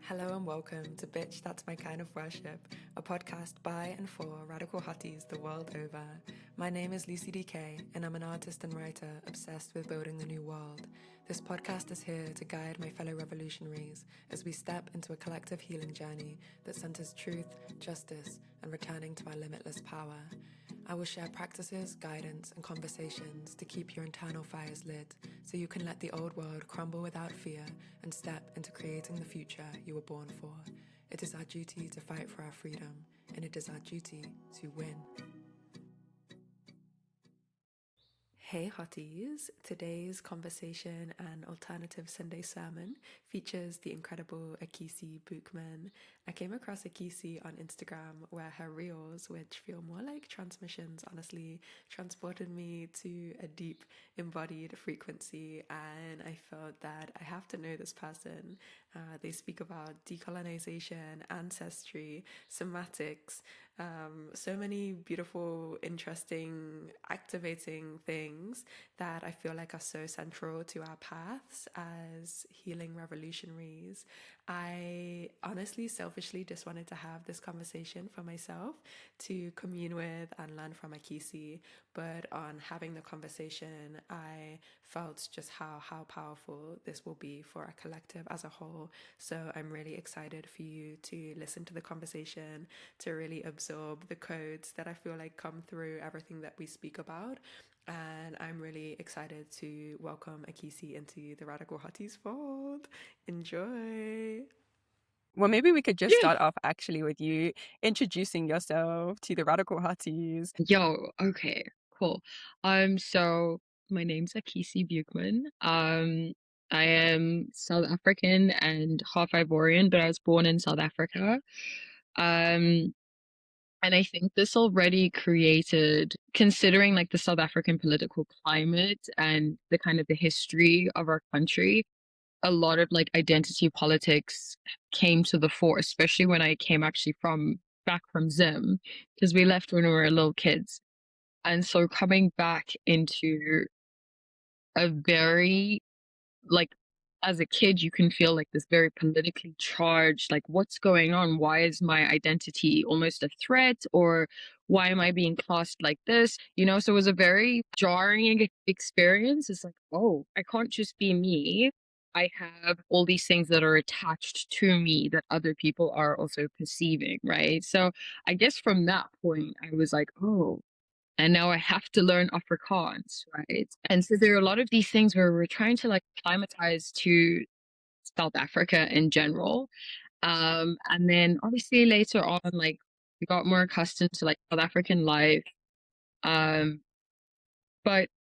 Hello and welcome to Bitch That's My Kind of Worship, a podcast by and for radical hotties the world over. My name is Lucy DK, and I'm an artist and writer obsessed with building the new world. This podcast is here to guide my fellow revolutionaries as we step into a collective healing journey that centers truth, justice, and returning to our limitless power. I will share practices, guidance, and conversations to keep your internal fires lit so you can let the old world crumble without fear and step into creating the future you were born for. It is our duty to fight for our freedom, and it is our duty to win. Hey hotties, today's conversation and alternative Sunday sermon features the incredible Akissi Bookman. I came across Akissi on Instagram where her reels, which feel more like transmissions, honestly, transported me to a deep embodied frequency, and I felt that I have to know this person. They speak about decolonization, ancestry, somatics, so many beautiful, interesting, activating things that I feel like are so central to our paths as healing revolutionaries. I honestly, selfishly just wanted to have this conversation for myself to commune with and learn from Akissi. But on having the conversation, I felt just how powerful this will be for our collective as a whole. So I'm really excited for you to listen to the conversation, to really absorb the codes that I feel like come through everything that we speak about. And I'm really excited to welcome Akissi into the Radical Hotties fold. Enjoy. Well, maybe we could just Yeah. start off actually with you introducing yourself to the Radical Hotties. Yo, okay, cool. So my name's Akissi Buchman. I am South African and half Ivorian, but I was born in South Africa. Um, and I think this already created, considering like the South African political climate and the kind of the history of our country, a lot of like identity politics came to the fore, especially when I came actually from back from Zim, because we left when we were little kids. And so coming back into a very, like, as a kid, you can feel like this very politically charged, like, what's going on? Why is my identity almost a threat? Or why am I being classed like this? So it was a very jarring experience. It's like, oh, I can't just be me. I have all these things that are attached to me that other people are also perceiving, right? So I guess from that point, I was like, oh, and now I have to learn Afrikaans, right? And so there are a lot of these things where we're trying to like climatize to South Africa in general. And then obviously later on, like we got more accustomed to like South African life. Um, but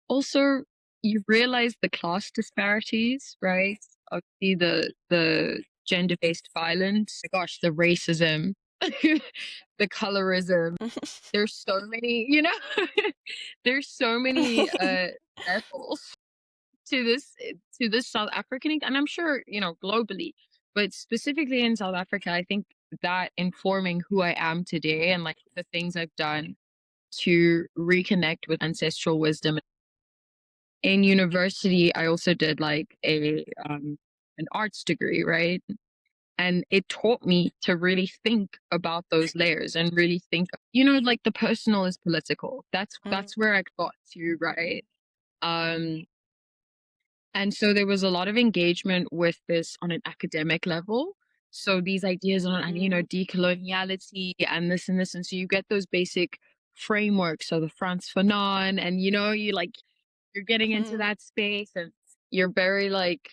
also you realize the class disparities, right? Obviously the gender-based violence, gosh, the racism, the colorism. There's so many, there's so many levels to this South African, and I'm sure, globally, but specifically in South Africa, I think that informing who I am today and like the things I've done to reconnect with ancestral wisdom. In university, I also did like a an arts degree, right? And it taught me to really think about those layers and really think, like the personal is political. That's where I got to, right? Um, and so there was a lot of engagement with this on an academic level. So these ideas on, decoloniality and this and this. And so you get those basic frameworks. So the France Fanon, and you're getting into that space and you're very like,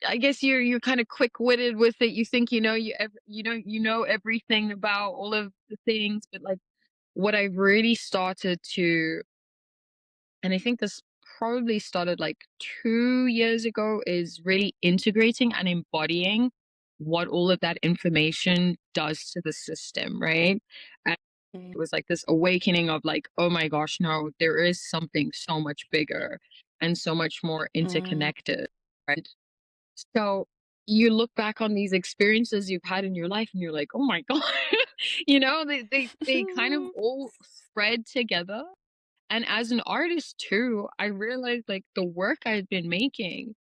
I guess you're kind of quick-witted with it. You think you know everything about all of the things, but like what I've really started to, and I think this probably started like 2 years ago, is really integrating and embodying what all of that information does to the system, right? And it was like this awakening of like, oh my gosh, no, there is something so much bigger and so much more interconnected, right? So you look back on these experiences you've had in your life and you're like, oh my God, they kind of all thread together. And as an artist too, I realized like the work I've been making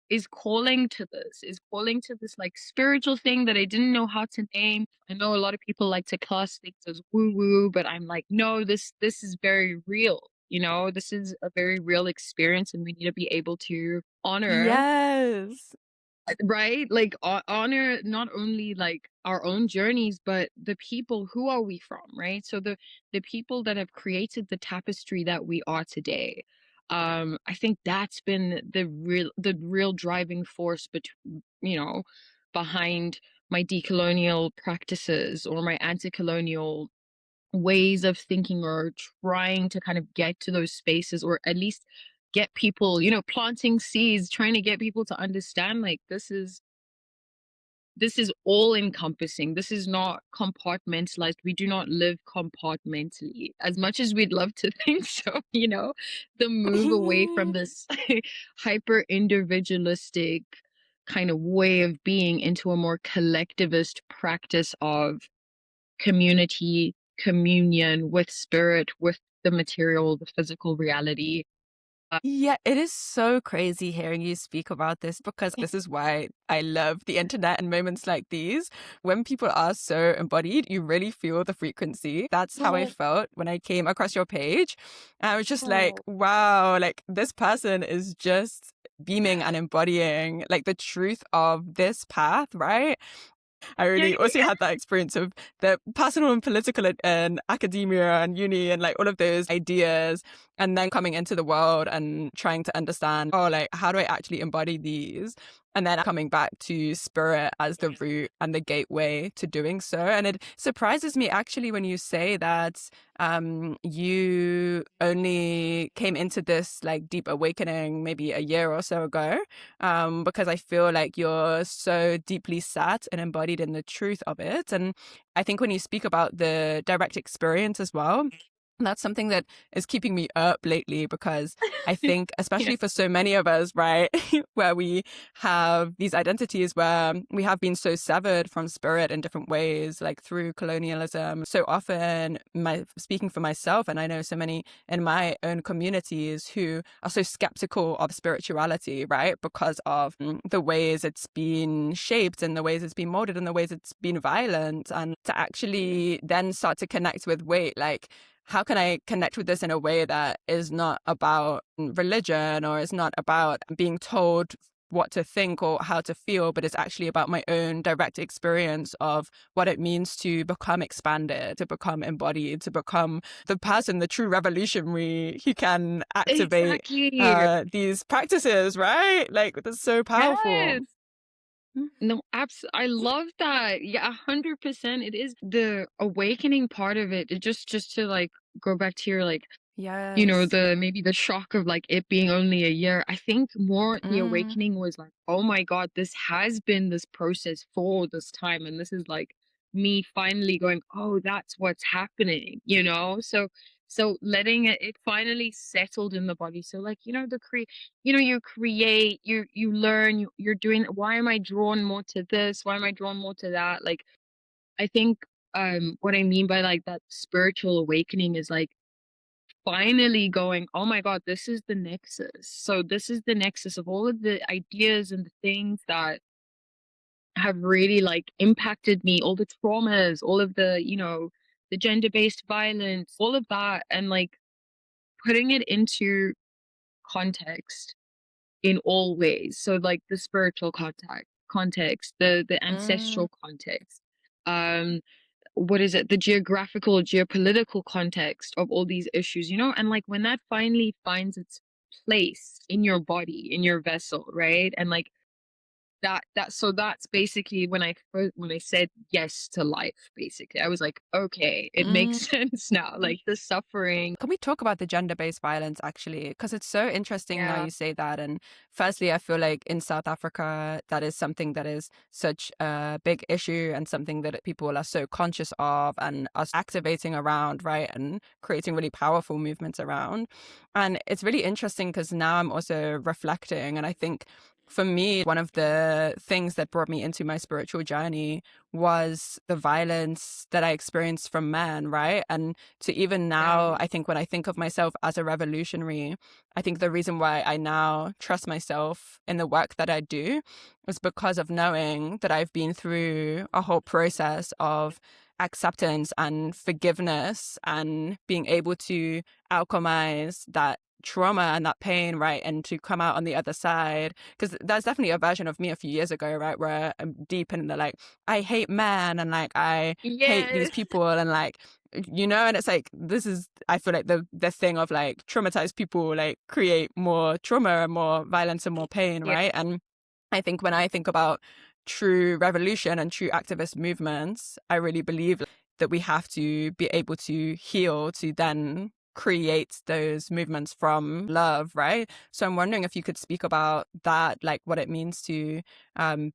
is calling to this, is calling to this like spiritual thing that I didn't know how to name. I know a lot of people like to class things as woo woo, but I'm like, no, this is very real. You know, this is a very real experience, and we need to be able to honor, Yes. right? Like honor not only like our own journeys, but the people, who are we from, right? So the people that have created the tapestry that we are today. I think that's been the real driving force behind my decolonial practices or my anti-colonial ways of thinking, or trying to kind of get to those spaces, or at least get people, planting seeds, trying to get people to understand, like, this is all encompassing. This is not compartmentalized. We do not live compartmentally as much as we'd love to think so. The move away from this hyper individualistic kind of way of being into a more collectivist practice of community, communion with spirit, with the material, the physical reality. Yeah, it is so crazy hearing you speak about this, because this is why I love the internet and moments like these. When people are so embodied, you really feel the frequency. That's how I Oh, felt when I came across your page. And I was just like, oh, wow, like this person is just beaming and embodying like the truth of this path, right? I yeah, really yeah, also yeah. had that experience of the personal and political and academia and uni and like all of those ideas, and then coming into the world and trying to understand, oh, like how do I actually embody these? And then coming back to spirit as the root and the gateway to doing so. And it surprises me actually when you say that you only came into this like deep awakening maybe a year or so ago, because I feel like you're so deeply sat and embodied in the truth of it. And I think when you speak about the direct experience as well, that's something that is keeping me up lately, because I think, Yeah. especially for so many of us, right, where we have these identities where we have been so severed from spirit in different ways, like through colonialism. So often, speaking for myself, and I know so many in my own communities who are so skeptical of spirituality, right, because of the ways it's been shaped and the ways it's been molded and the ways it's been violent. And to actually then start to connect with, wait, like, how can I connect with this in a way that is not about religion or is not about being told what to think or how to feel, but it's actually about my own direct experience of what it means to become expanded, to become embodied, to become the person, the true revolutionary who can activate Exactly. these practices, right? Like, that's so powerful. Yes. No, I love that. Yeah, 100%. It is the awakening part of it. It just to like go back to your like, Yes. the maybe the shock of like it being only a year. I think more the Mm. awakening was like, oh my God, this has been this process for this time. And this is like me finally going, oh, that's what's happening, So letting it finally settled in the body. So like, you create, you learn, you're doing, why am I drawn more to this? Why am I drawn more to that? Like, I think what I mean by like that spiritual awakening is like finally going, oh my God, this is the nexus. So this is the nexus of all of the ideas and the things that have really like impacted me, all the traumas, all of the gender-based violence, all of that, and like putting it into context in all ways. So like the spiritual context, the Mm. ancestral context, um, what is it, the geographical, geopolitical context of all these issues, and like when that finally finds its place in your body, in your vessel, right? And like so that's basically when I said yes to life, basically. I was like, okay, it makes Mm. sense now. Like the suffering. Can we talk about the gender-based violence actually? Because it's so interesting now Yeah. you say that. And firstly, I feel like in South Africa, that is something that is such a big issue and something that people are so conscious of and us activating around, right? And creating really powerful movements around. And it's really interesting because now I'm also reflecting, and I think For me, one of the things that brought me into my spiritual journey was the violence that I experienced from men, right? And to even now, Yeah. I think when I think of myself as a revolutionary, I think the reason why I now trust myself in the work that I do is because of knowing that I've been through a whole process of acceptance and forgiveness and being able to alchemize that trauma and that pain, right? And to come out on the other side. Because there's definitely a version of me a few years ago, right? Where I'm deep in the like, I hate men and like, I hate these Yes. people and like, and it's like, this is, I feel like the thing of like traumatized people like create more trauma and more violence and more pain, Yeah. right? And I think when I think about true revolution and true activist movements, I really believe that we have to be able to heal to then create those movements from love, right? So I'm wondering if you could speak about that, like what it means to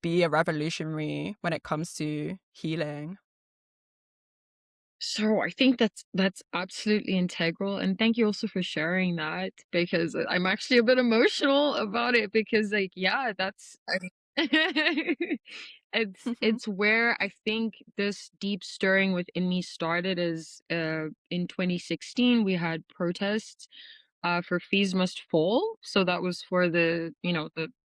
be a revolutionary when it comes to healing. So I think that's absolutely integral, and thank you also for sharing that because I'm actually a bit emotional about it because like yeah, that's it's where I think this deep stirring within me started is in 2016 we had protests for fees must fall. So that was for the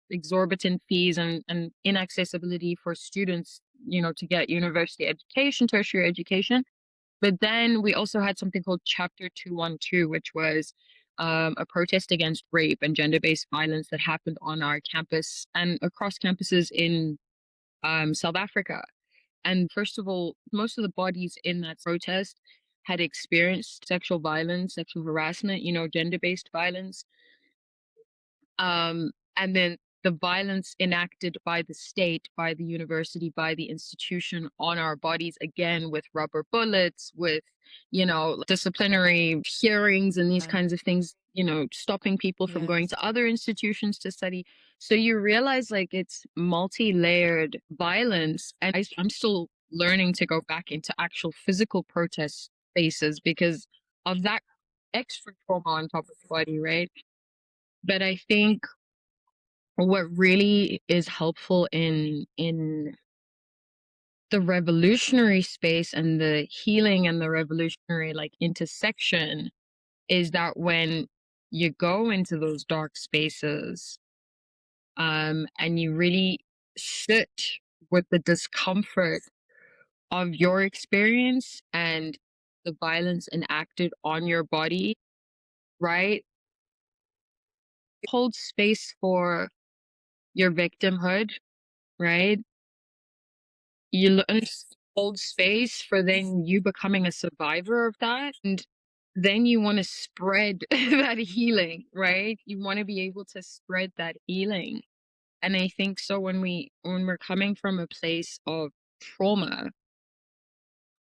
exorbitant fees and inaccessibility for students, to get university education, tertiary education. But then we also had something called Chapter 212, which was a protest against rape and gender based violence that happened on our campus and across campuses in South Africa. And first of all, most of the bodies in that protest had experienced sexual violence, sexual harassment, gender based violence. And then the violence enacted by the state, by the university, by the institution on our bodies, again, with rubber bullets, with, disciplinary hearings and these Yeah. kinds of things, stopping people from going Yes. to other institutions to study. So you realize like it's multi-layered violence. And I'm still learning to go back into actual physical protest spaces because of that extra trauma on top of the body, right? But I think what really is helpful in the revolutionary space and the healing and the revolutionary like intersection is that when you go into those dark spaces and you really sit with the discomfort of your experience and the violence enacted on your body, right? Hold space for your victimhood, right? Hold space for then you becoming a survivor of that. And then you want to spread that healing, right? You want to be able to spread that healing. And I think so when we're coming from a place of trauma,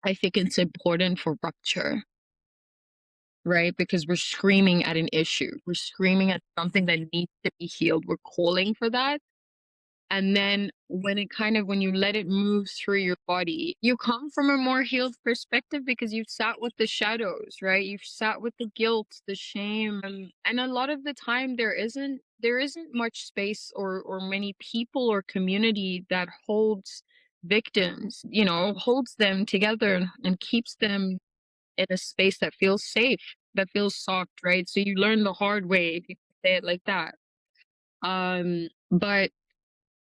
I think it's important for rupture, right? Because we're screaming at an issue. We're screaming at something that needs to be healed. We're calling for that. And then when you let it move through your body, you come from a more healed perspective because you've sat with the shadows, right? You've sat with the guilt, the shame. And a lot of the time there isn't much space or many people or community that holds victims, holds them together and keeps them in a space that feels safe, that feels soft, right? So you learn the hard way, if you say it like that. But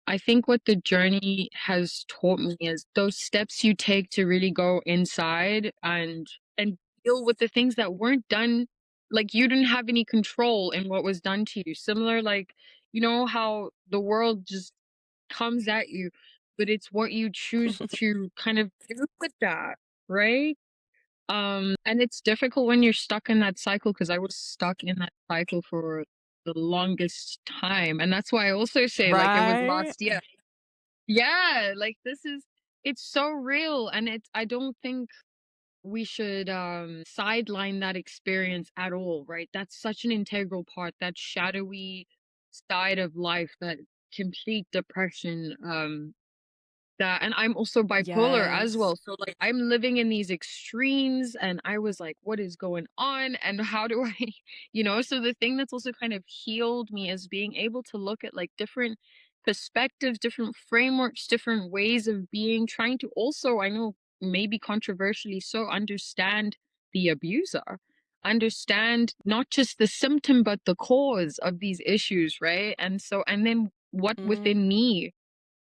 I think what the journey has taught me is those steps you take to really go inside and deal with the things that weren't done, like you didn't have any control in what was done to you. Similar, like, how the world just comes at you, but it's what you choose to kind of do with that, right? And it's difficult when you're stuck in that cycle because I was stuck in that cycle for the longest time. And that's why I also say like it was Right? last year. Yeah, like it's so real and I don't think we should sideline that experience at all, right? That's such an integral part, that shadowy side of life, that complete depression. that, and I'm also bipolar as Yes. well. So like I'm living in these extremes, and I was like, what is going on? And how do I, so the thing that's also kind of healed me is being able to look at like different perspectives, different frameworks, different ways of being, trying to also, I know maybe controversially so, understand the abuser, understand not just the symptom, but the cause of these issues, right? And so, and then what Mm. within me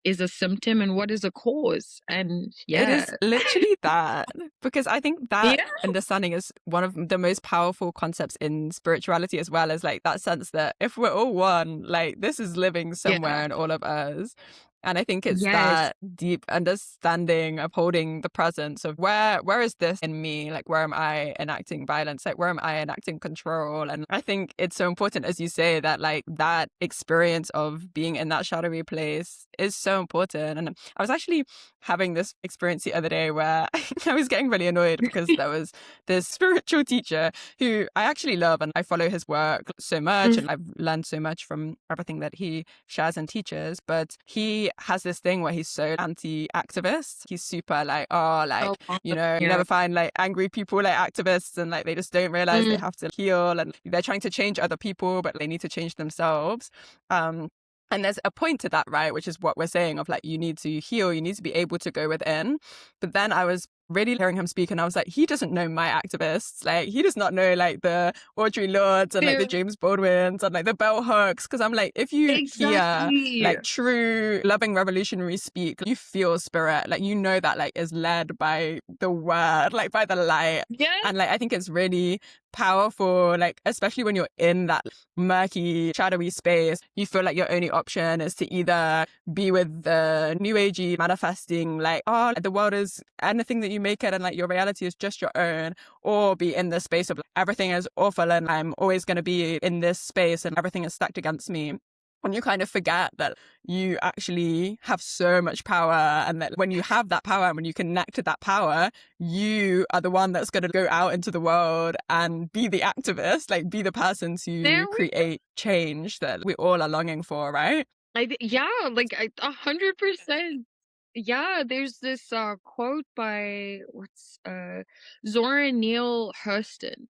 is a symptom and what is a cause. And It yeah. is literally that, because I think that Yeah. understanding is one of the most powerful concepts in spirituality, as well as like that sense that if we're all one, like this is living somewhere Yeah. in all of us. And I think it's Yes. that deep understanding of holding the presence of where is this in me? Like, where am I enacting violence? Like, where am I enacting control? And I think it's so important, as you say, that like that experience of being in that shadowy place is so important. And I was actually having this experience the other day where I was getting really annoyed because there was this spiritual teacher who I actually love, and I follow his work so much, and Mhm. I've learned so much from everything that he shares and teaches. But he has this thing where he's so anti-activist. He's super like, oh, Oh, like, awesome. you Yeah. never find like angry people like activists, and like they just don't realize they Mm. have to heal, and they're trying to change other people, but they need to change themselves. And there's a point to that, right? Which is what we're saying of like, you need to heal, you need to be able to go within. But then I was really hearing him speak, and I was like, he doesn't know my activists. Like, he does not know like the Audre Lordes and like the Yeah. James Baldwins and like the bell hooks. Cause I'm like, if you hear Exactly. like true loving revolutionary speak, you feel spirit, like, you know, that like is led by the word, like by the light. Yes. And like, I think it's really powerful, like, especially when you're in that murky, shadowy space, you feel like your only option is to either be with the new agey manifesting, like, oh, the world is anything that you make it and like your reality is just your own, or be in the space of like, everything is awful and I'm always going to be in this space and everything is stacked against me. And you kind of forget that you actually have so much power, and that when you have that power and when you connect to that power, you are the one that's going to go out into the world and be the activist, like be the person to There we go. create change that we all are longing for, right? Yeah, like 100%. Yeah, there's this quote by what's Zora Neale Hurston,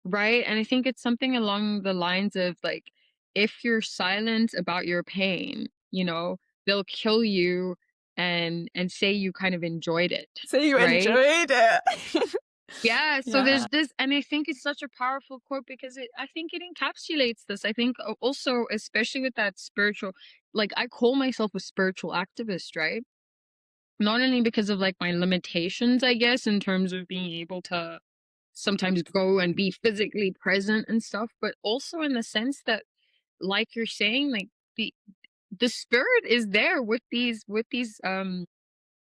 right? And I think it's something along the lines of like, if you're silent about your pain, they'll kill you and say you kind of enjoyed it, So you right? enjoyed it. Yeah, so Yeah. there's this, and I think it's such a powerful quote because I think it encapsulates this. I think also, especially with that spiritual, like I call myself a spiritual activist, right? Not only because of like my limitations, I guess, in terms of being able to sometimes go and be physically present and stuff, but also in the sense that, like you're saying, like the the spirit is there with these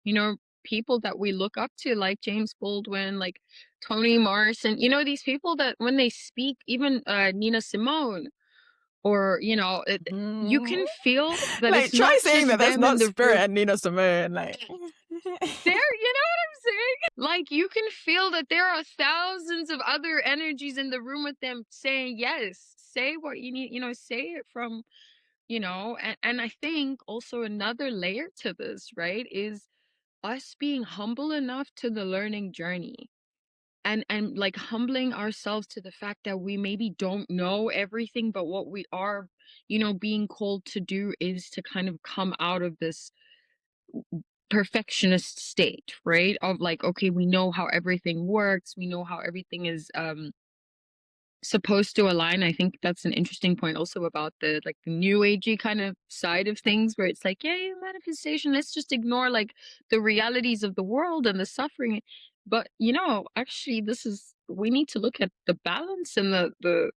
you know, people that we look up to, like James Baldwin, like Toni Morrison, these people that when they speak, even Nina Simone, or, you Mm. can feel that Like, it's try not saying that just that's them in not the spirit room. and Nina Simone. Like, There, you know what I'm saying? Like, you can feel that there are thousands of other energies in the room with them saying, yes, say what you need, say it from, and I think also another layer to this, right, is us being humble enough to the learning journey, and like humbling ourselves to the fact that we maybe don't know everything, but what we are, being called to do is to kind of come out of this perfectionist state, right? Of like, okay, we know how everything works, we know how everything is supposed to align. I think that's an interesting point also about the like the new agey kind of side of things, where it's like, yeah, manifestation, let's just ignore like the realities of the world and the suffering. But actually we need to look at the balance and the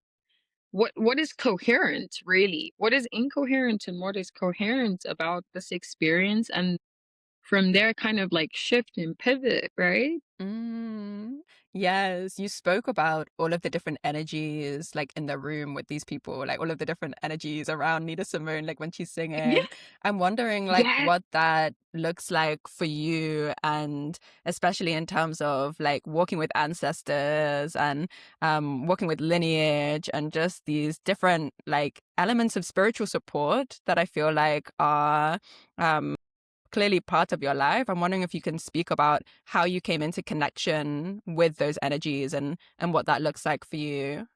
what is coherent, really, what is incoherent and what is coherent about this experience, and from there kind of like shift and pivot, right? mm, yes, you spoke about all of the different energies, like in the room with these people, like all of the different energies around Nina Simone, like when she's Yeah. singing. I'm wondering, like, Yeah. what that looks like for you, and especially in terms of like walking with ancestors and walking with lineage, and just these different like elements of spiritual support that I feel like are clearly part of your life. I'm wondering if you can speak about how you came into connection with those energies and what that looks like for you.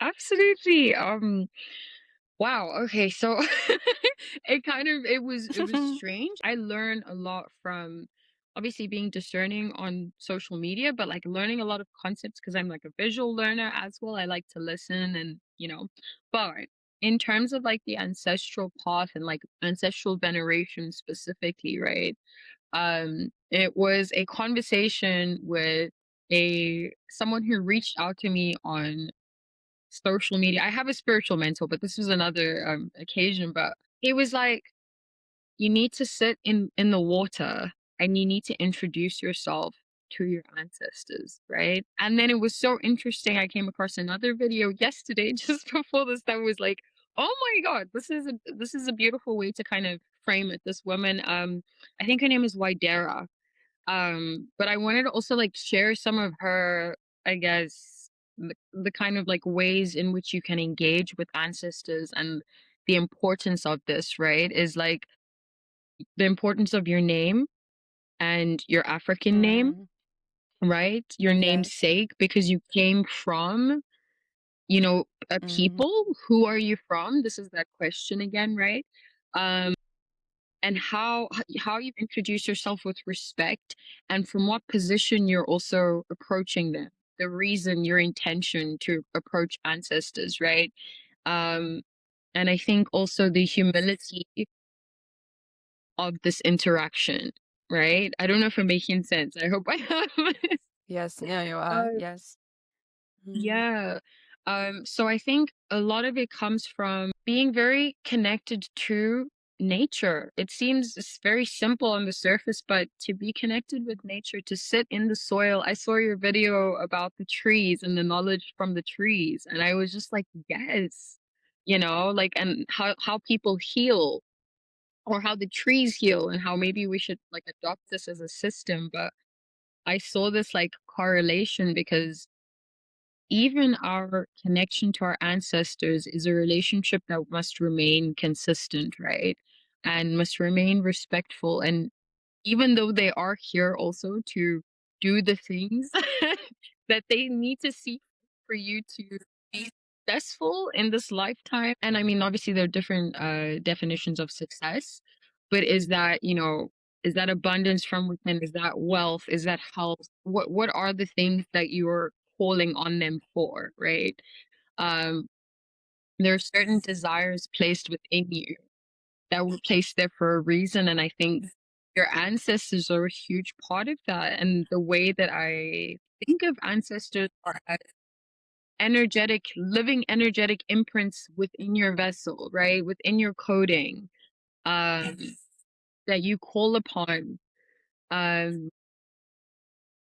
Absolutely. Wow. Okay. So it was strange. I learned a lot from obviously being discerning on social media, but like learning a lot of concepts because I'm like a visual learner as well. I like to listen and but in terms of like the ancestral path and like ancestral veneration specifically, right? It was a conversation with a someone who reached out to me on social media. I have a spiritual mentor, but this was another occasion. But it was like you need to sit in the water and you need to introduce yourself to your ancestors, right? And then it was so interesting. I came across another video yesterday, just before this, that was like, oh my god, this is a beautiful way to kind of frame it. This woman, I think her name is Widera, but I wanted to also like share some of her, I guess, the kind of like ways in which you can engage with ancestors and the importance of this, right? Is like the importance of your name and your African name, Mm, right? Your yes. namesake, because you came from, a Mm. people. Who are you from? This is that question again, right? And how you introduce yourself with respect and from what position you're also approaching them, the reason, your intention to approach ancestors, right? um and I think also the humility of this interaction, right? I don't know if I'm making sense. I hope I am. Yes. No, you are. uh, Yes. Mm. yeah. So I think a lot of it comes from being very connected to nature. It seems it's very simple on the surface, but to be connected with nature, to sit in the soil. I saw your video about the trees and the knowledge from the trees, and I was just like, yes, like, and how people heal, or how the trees heal, and how maybe we should like adopt this as a system. But I saw this like correlation because even our connection to our ancestors is a relationship that must remain consistent, right? And must remain respectful. And even though they are here also to do the things that they need to see for you to be successful in this lifetime. And I mean, obviously, there are different definitions of success, but is that abundance from within? Is that wealth? Is that health? What are the things that you're calling on them for, right? Um, there are certain desires placed within you that were placed there for a reason. And I think your ancestors are a huge part of that. And the way that I think of ancestors are as living energetic imprints within your vessel, right? Within your coding, um, that you call upon, um,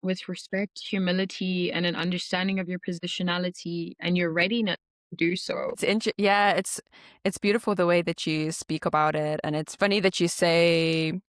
with respect, humility, and an understanding of your positionality and your readiness to do so. Yeah, it's beautiful the way that you speak about it, and it's funny that you say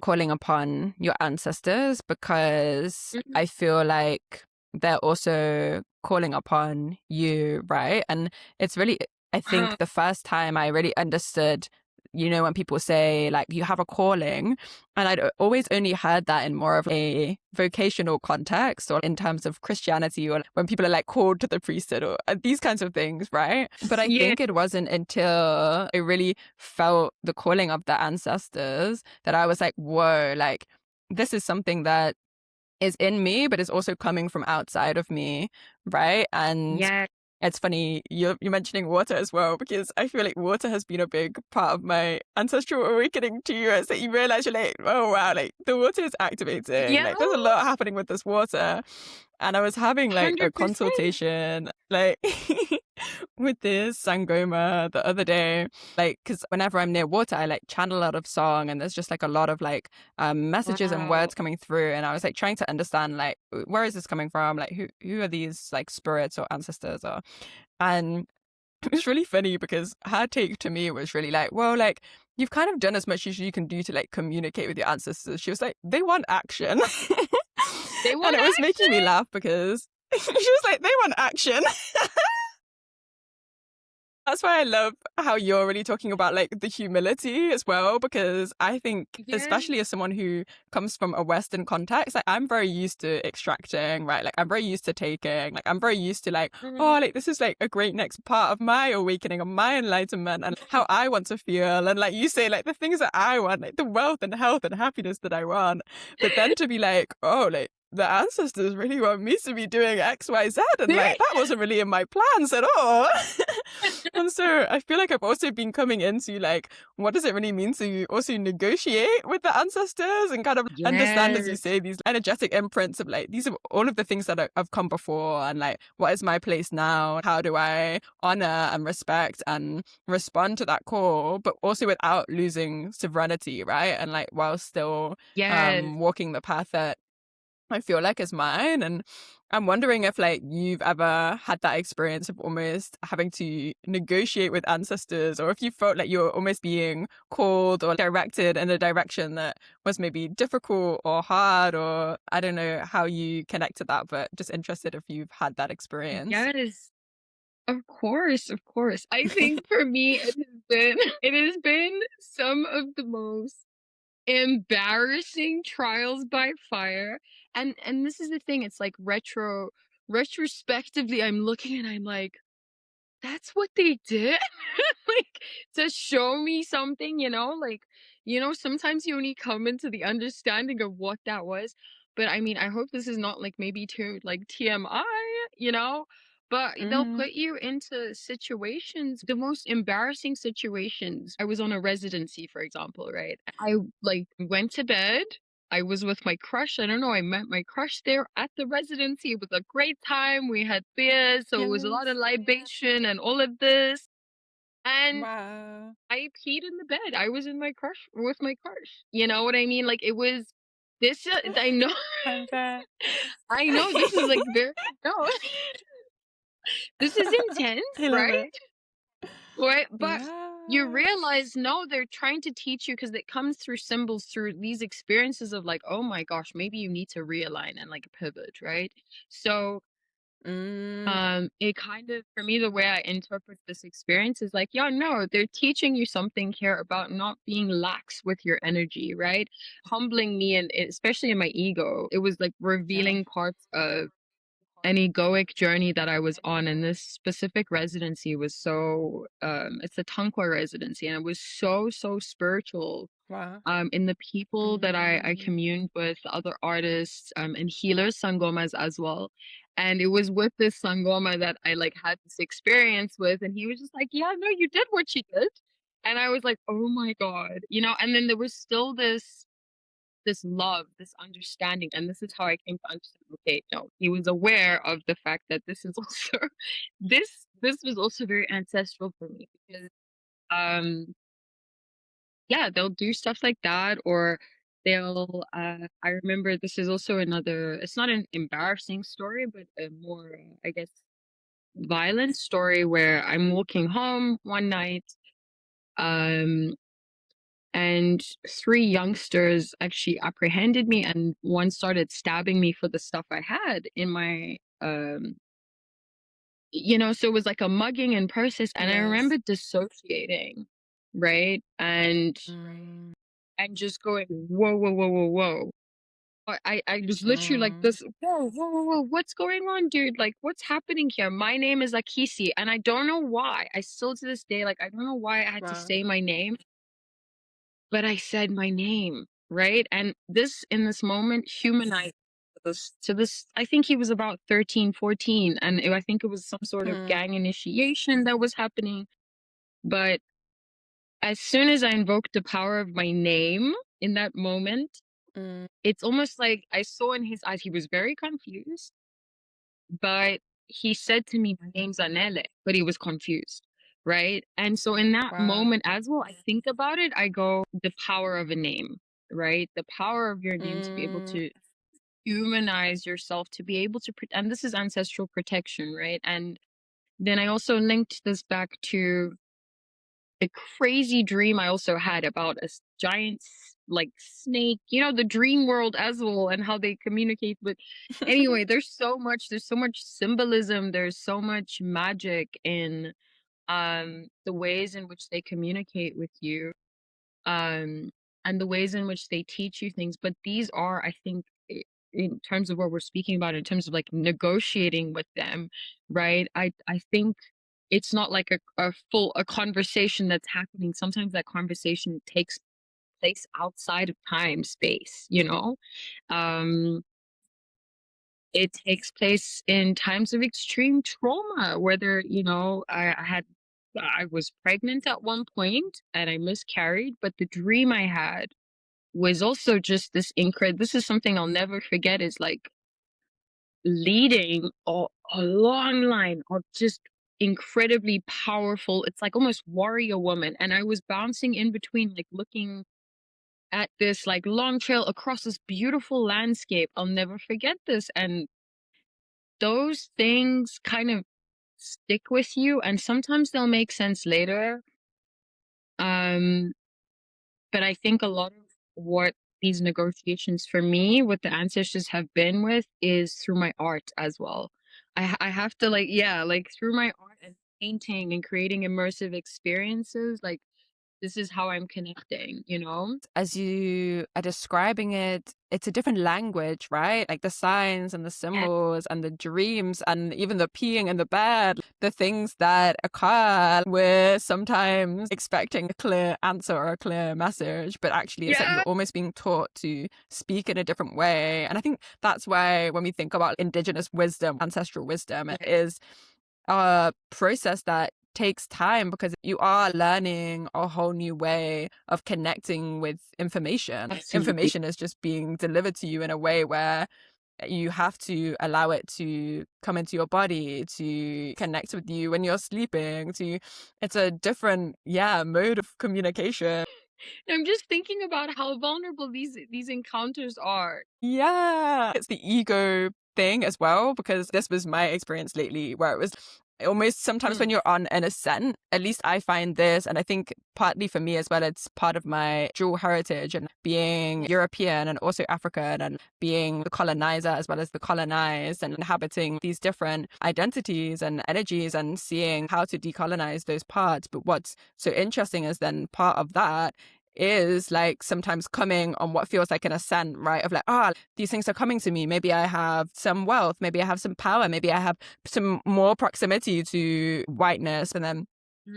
calling upon your ancestors, because Mhm. I feel like they're also calling upon you, right? And it's really, I Wow. think the first time I really understood, when people say like you have a calling, and I'd always only heard that in more of a vocational context, or in terms of Christianity, or when people are like called to the priesthood, or these kinds of things, right? But I Yeah. think it wasn't until I really felt the calling of the ancestors that I was like, whoa, like this is something that is in me, but is also coming from outside of me, right? And Yeah. it's funny you're mentioning water as well, because I feel like water has been a big part of my ancestral awakening too. It's like you realize you're like, oh wow, like the water is activating. Yeah. Like there's a lot happening with this water. And I was having like a 100%. consultation, like with this Sangoma the other day, like, because whenever I'm near water, I like channel out of song, and there's just like a lot of like messages and Wow. words coming through. And I was like trying to understand, like, where is this coming from? Like, who are these like spirits or ancestors? Or, and it was really funny because her take to me was really like, well, like, you've kind of done as much as you can do to like communicate with your ancestors. She was like, they want action. They And want it was making me action. laugh because she was like, they want action. That's why I love how you're really talking about like the humility as well, because I think, Yeah. especially as someone who comes from a Western context, like I'm very used to extracting, right? Like I'm very used to taking, like I'm very used to like, oh, Mhm. like this is like a great next part of my awakening, of my enlightenment and how I want to feel. And like you say, like the things that I want, like the wealth and health and happiness that I want. But then to be like, oh, like the ancestors really want me to be doing X, Y, Z, and like that wasn't really in my plans at all. And so I feel like I've also been coming into like, what does it really mean to also negotiate with the ancestors and kind of understand, as you Yes. say, these energetic imprints of like, these are all of the things that have come before, and like, what is my place now? How do I honor and respect and respond to that call, but also without losing sovereignty, right? And like, while still Yes. walking the path that I feel like is mine. And I'm wondering if like you've ever had that experience of almost having to negotiate with ancestors, or if you felt like you were almost being called or directed in a direction that was maybe difficult or hard, or I don't know how you connect to that, but just interested if you've had that experience. Yes. Of course, of course. I think for me it has been it has been some of the most embarrassing trials by fire. And this is the thing, it's like retrospectively I'm looking and I'm like, that's what they did? Like, to show me something, like, sometimes you only come into the understanding of what that was. But I mean, I hope this is not like maybe too like TMI, but they'll Mm, put you into situations, the most embarrassing situations. I was on a residency, for example, right? I like went to bed. I was with my crush. I don't know. I met my crush there at the residency. It was a great time. We had beers, so it was a lot of yes. libation and all of this. And Wow. I peed in the bed. I was in my crush with my crush. You know what I mean? Like it was this. I know. I'm there. I know this is like very no. This is intense, I love right? it. Right, but you Yes. realize no, they're trying to teach you because it comes through symbols, through these experiences of like, oh my gosh, maybe you need to realign and like pivot, right? So Mm, it kind of, for me, the way I interpret this experience is like, yeah, no, they're teaching you something here about not being lax with your energy, right? Humbling me, and especially in my ego, it was like yeah. revealing parts of an egoic journey that I was on. And this specific residency was so it's a Tankwa residency, and it was so spiritual. Wow. In the people that I Mm, communed with, other artists, and healers, sangomas as well. And it was with this sangoma that I like had this experience with, and he was just like, "Yeah, no, you did what you did," and I was like, "Oh my god," And then there was still this love, this understanding, and this is how I came to understand. Okay, no, he was aware of the fact that this is also this was also very ancestral for me because um yeah, they'll do stuff like that, or they'll I remember this is also another, it's not an embarrassing story, but a more I guess violent story where I'm walking home one night, um and three youngsters actually apprehended me, and one started stabbing me for the stuff I had in my so it was like a mugging in process, and I yes. remember dissociating, right? Mm, And just going, whoa, whoa, whoa, whoa, whoa. I was literally like mm, this, whoa, whoa, whoa, whoa, what's going on, dude? Like, what's happening here? My name is Akissi, and I don't know why. I still to this day, like, I don't know why I had to wow. say my name, but I said my name, right? And this, in this moment, humanized this to this. I think he was about 13, 14, and I think it was some sort of Mm, gang initiation that was happening. But as soon as I invoked the power of my name in that moment, mm, it's almost like I saw in his eyes, he was very confused, but he said to me, "My name's Anele," but he was confused, right? And so in that wow. moment, as well, I think about it, I go, the power of a name, right? The power of your name to be able Mm, to humanize yourself, to be able to, and this is ancestral protection, right? And then I also linked this back to a crazy dream I also had about a giant like snake, the dream world as well, and how they communicate with. Anyway, there's so much symbolism, there's so much magic in the ways in which they communicate with you, um, and the ways in which they teach you things. But these are, I think, in terms of what we're speaking about, in terms of like negotiating with them, right? I think it's not like a conversation that's happening. Sometimes that conversation takes place outside of time, space, you know? Um, it takes place in times of extreme trauma, whether, I was pregnant at one point and I miscarried, but the dream I had was also just this is something I'll never forget, is like leading a long line of just incredibly powerful, it's like almost warrior woman. And I was bouncing in between, like looking at this like long trail across this beautiful landscape. I'll never forget this. And those things kind of stick with you, and sometimes they'll make sense later. Um, but I think a lot of what these negotiations for me with the ancestors have been with is through my art as well. I have to like, yeah, like through my art and painting and creating immersive experiences, like this is how I'm connecting, you know? As you are describing it, it's a different language, right? Like the signs and the Yeah. symbols and the dreams and even the peeing in the bed, the things that occur, we're sometimes expecting a clear answer or a clear message, but actually it's like Yeah. you're almost being taught to speak in a different way. And I think that's why when we think about indigenous wisdom, ancestral wisdom, it is a process that takes time because you are learning a whole new way of connecting with information. Absolutely. Information is just being delivered to you in a way where you have to allow it to come into your body, to connect with you when you're sleeping, to it's a different, mode of communication. I'm just thinking about how vulnerable these encounters are. Yeah, it's the ego thing as well, because this was my experience lately where it was almost sometimes when Mm. you're on an ascent, at least I find this, and I think partly for me as well, it's part of my dual heritage and being European and also African and being the colonizer as well as the colonized and inhabiting these different identities and energies and seeing how to decolonize those parts. But what's so interesting is then part of that is like sometimes coming on what feels like an ascent, right? Of like, these things are coming to me. Maybe I have some wealth. Maybe I have some power. Maybe I have some more proximity to whiteness. And then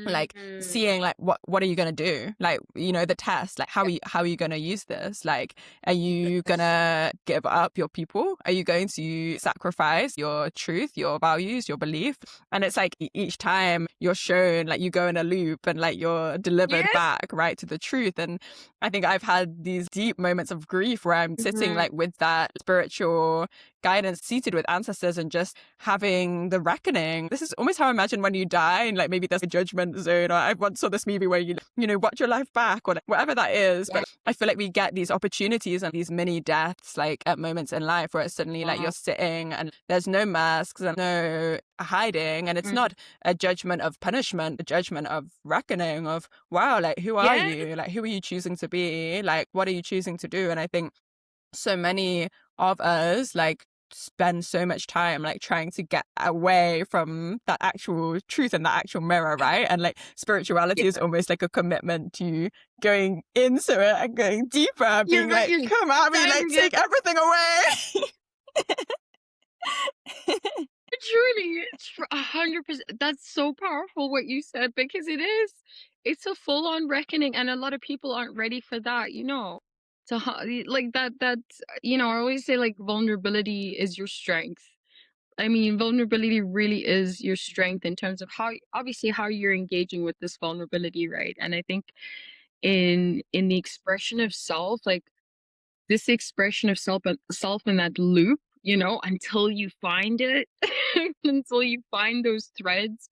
like Mm. seeing like what are you gonna do, like, the test, like how are you gonna use this, like are you Yes. gonna give up your people, are you going to sacrifice your truth, your values, your belief? And it's like each time you're shown, like you go in a loop and like you're delivered Yes. back right to the truth. And I think I've had these deep moments of grief where I'm sitting Mhm. like with that spiritual guidance, seated with ancestors and just having the reckoning. This is almost how I imagine when you die and like maybe there's a judgment zone, or I once saw this movie where you watch your life back or like, whatever that is. Yeah. But I feel like we get these opportunities and these mini deaths like at moments in life where it's suddenly like you're sitting and there's no masks and no hiding, and it's Mhm. not a judgment of punishment, a judgment of reckoning of, wow, like who are Yes. you, like who are you choosing to be, like what are you choosing to do? And I think so many of us like spend so much time like trying to get away from that actual truth and that actual mirror, right? And like spirituality is almost like a commitment to going into it and going deeper, You're being right. like, You're come at me, like diving in. take everything away. Truly, it's 100%. That's so powerful what you said, because it is. It's a full-on reckoning, and a lot of people aren't ready for that, you know. To like that. That's, I always say like vulnerability is your strength. I mean, vulnerability really is your strength in terms of obviously how you're engaging with this vulnerability, right? And I think in the expression of self, like this expression of self in that loop, until you find it, until you find those threads.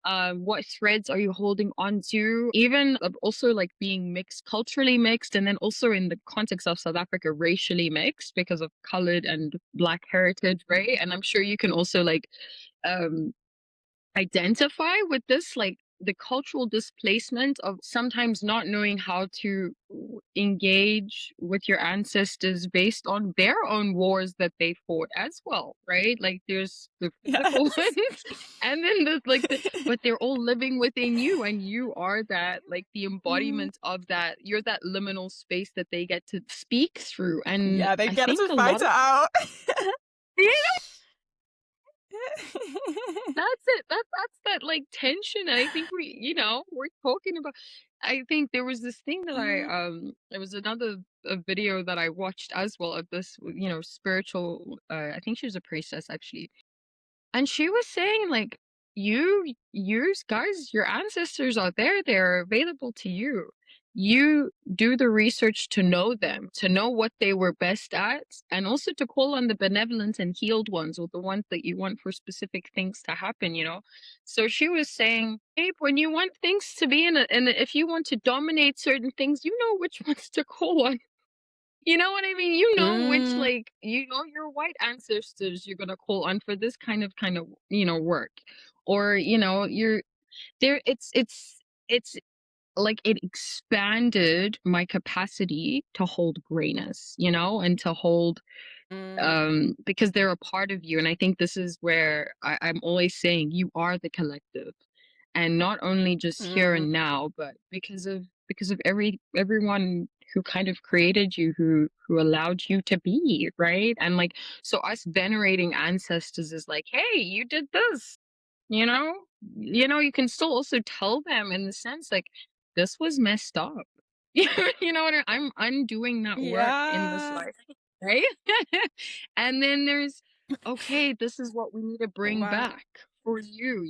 What threads are you holding on to? Even also like being mixed, culturally mixed, and then also in the context of South Africa, racially mixed because of colored and black heritage, right? And I'm sure you can also like um identify with this, like the cultural displacement of sometimes not knowing how to engage with your ancestors based on their own wars that they fought as well, right? Like there's the physical Yes. ones, and then there's like but they're all living within you, and you are that, like the Mm. embodiment of that. You're that liminal space that they get to speak through, and Yeah, they I get think to a fight lot it of out. that's it. That's that like tension. And I think we're talking about. I think there was this thing that Mhm. there was another a video that I watched as well of this, spiritual. I think she was a priestess actually, and she was saying like, you guys, your ancestors are there. They're available to you. You do the research to know them, to know what they were best at, and also to call on the benevolent and healed ones, or the ones that you want for specific things to happen. So she was saying, Abe, when you want things to be if you want to dominate certain things, you know which ones to call on. You know what I mean? You know which, Mm, like, your white ancestors you're gonna call on for this kind of work. Or, you're there it's like it expanded my capacity to hold grayness, and to hold mm, because they're a part of you. And I think this is where I'm always saying you are the collective, and not only just here mm, and now, but because of everyone who kind of created you, who allowed you to be, right? And like, so us venerating ancestors is like, hey, you did this, you know you can still also tell them in the sense like, this was messed up. I'm undoing that work in this yeah. life, right? And then there's, okay, this is what we need to bring Wow. back for you.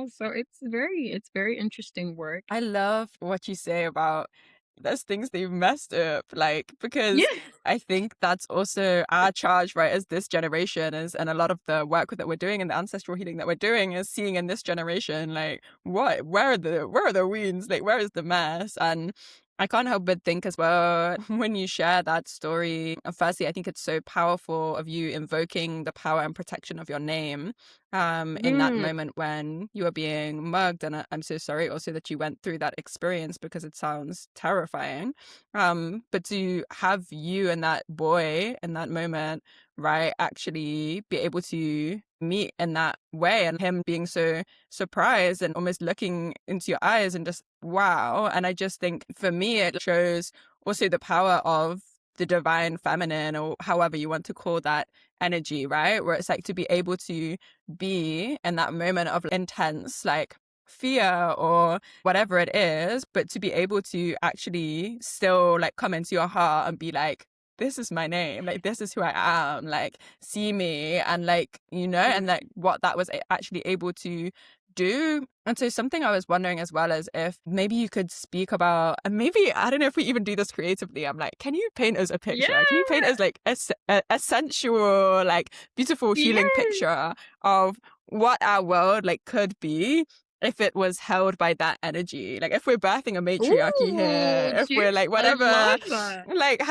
So it's very interesting work. I love what you say about there's things they've messed up, like, because Yeah. I think that's also our charge, right, as this generation is, and a lot of the work that we're doing and the ancestral healing that we're doing is seeing in this generation, like, where are the wounds? Like, where is the mess? And I can't help but think as well, when you share that story, firstly, I think it's so powerful of you invoking the power and protection of your name in that Mm, moment when you were being mugged. And I'm so sorry also that you went through that experience because it sounds terrifying. But to have you and that boy in that moment, right, actually be able to meet in that way, and him being so surprised and almost looking into your eyes and just wow. And I just think for me, it shows also the power of the divine feminine, or however you want to call that energy, right? Where it's like to be able to be in that moment of intense, like, fear or whatever it is, but to be able to actually still like come into your heart and be like, this is my name, like this is who I am, like see me, and like, and like what that was actually able to do. And so something I was wondering as well is if maybe you could speak about, and maybe I don't know if we even do this creatively, I'm like, can you paint us a yeah. picture? Can you paint us like a sensual, like beautiful healing Yes. picture of what our world like could be if it was held by that energy? Like if we're birthing a matriarchy Ooh, here, if we're like I whatever, love that. like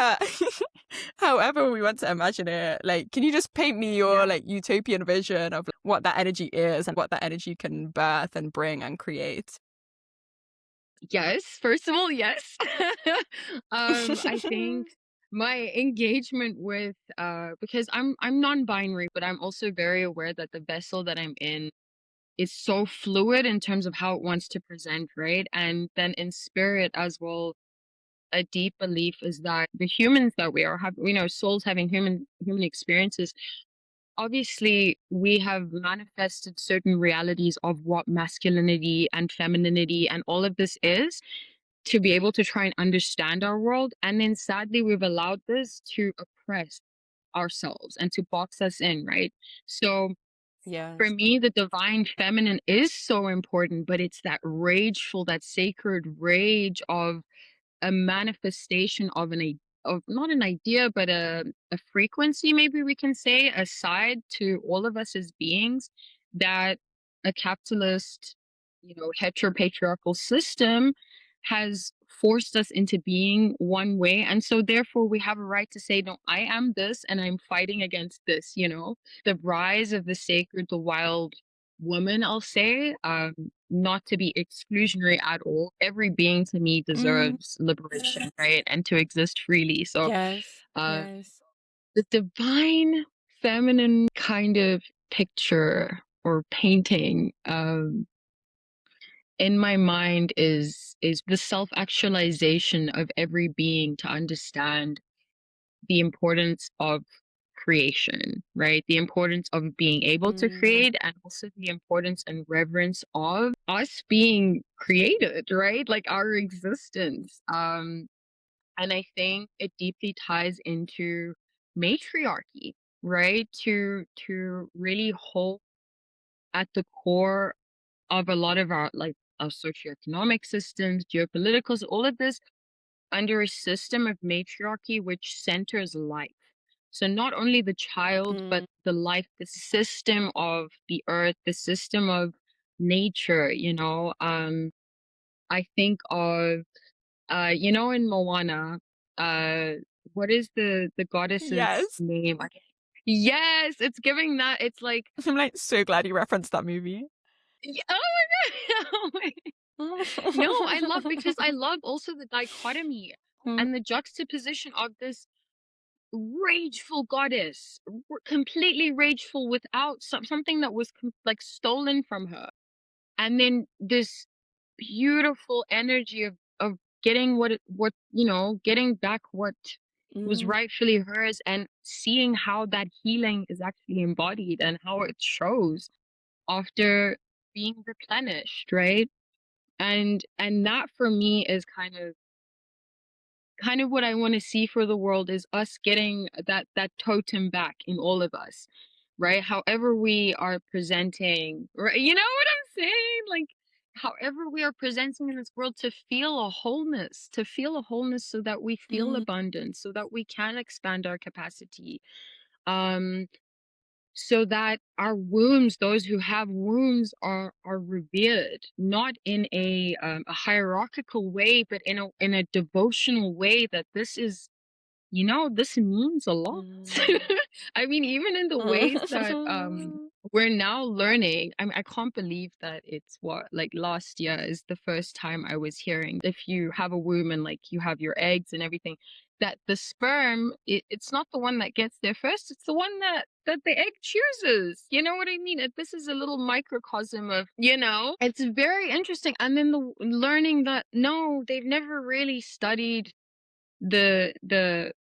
however we want to imagine it, like can you just paint me your Yeah. like utopian vision of what that energy is and what that energy can birth and bring and create? Yes, first of all, yes. I think my engagement with because I'm non-binary, but I'm also very aware that the vessel that I'm in is so fluid in terms of how it wants to present, right? And then in spirit as well, a deep belief is that the humans that we are have, souls having human experiences. Obviously, we have manifested certain realities of what masculinity and femininity and all of this is, to be able to try and understand our world. And then sadly, we've allowed this to oppress ourselves and to box us in, right? So for Yes. me, the divine feminine is so important, but it's that rageful, that sacred rage of a manifestation of of not an idea, but a frequency, maybe we can say, aside to all of us as beings, that a capitalist, heteropatriarchal system has forced us into being one way. And so therefore we have a right to say, no, I am this and I'm fighting against this. The rise of the sacred, the wild woman, I'll say, not to be exclusionary at all. Every being to me Mm, deserves liberation, right? And to exist freely. So yes, uh, yes. the divine feminine kind of picture or painting in my mind is the self-actualization of every being to understand the importance of creation, right? The importance of being able to Mm, create, and also the importance and reverence of us being created, right? Like our existence. And I think it deeply ties into matriarchy, right? To really hold at the core of a lot of our like our socioeconomic systems, geopoliticals, all of this under a system of matriarchy which centers life. So not only the child, but mm, the life, the system of the earth, the system of nature, you know. I think of in Moana, uh what is the goddess's yes. name? Yes, it's giving that. It's like, I'm like so glad you referenced that movie. oh my god. Oh my. No, I love, because I love also the dichotomy Mm, and the juxtaposition of this rageful goddess, completely rageful without something that was like stolen from her, and then this beautiful energy of getting getting back what was mm, rightfully hers, and seeing how that healing is actually embodied and how it shows after being replenished, right? And that for me is kind of what I want to see for the world, is us getting that totem back in all of us, right? However we are presenting, right? You know what I'm saying? Like, however we are presenting in this world, to feel a wholeness, so that we feel mm, abundance, so that we can expand our capacity. Um, so that our wombs, those who have wombs, are revered, not in a hierarchical way, but in a devotional way, that this is, this means a lot. mm. I mean, even in the ways that we're now learning. I mean, I can't believe that it's what, like last year is the first time I was hearing, if you have a womb and like you have your eggs and everything, that the sperm, it's not the one that gets there first, it's the one that the egg chooses. You know what I mean? This is a little microcosm of, it's very interesting. And then the learning that no, they've never really studied the the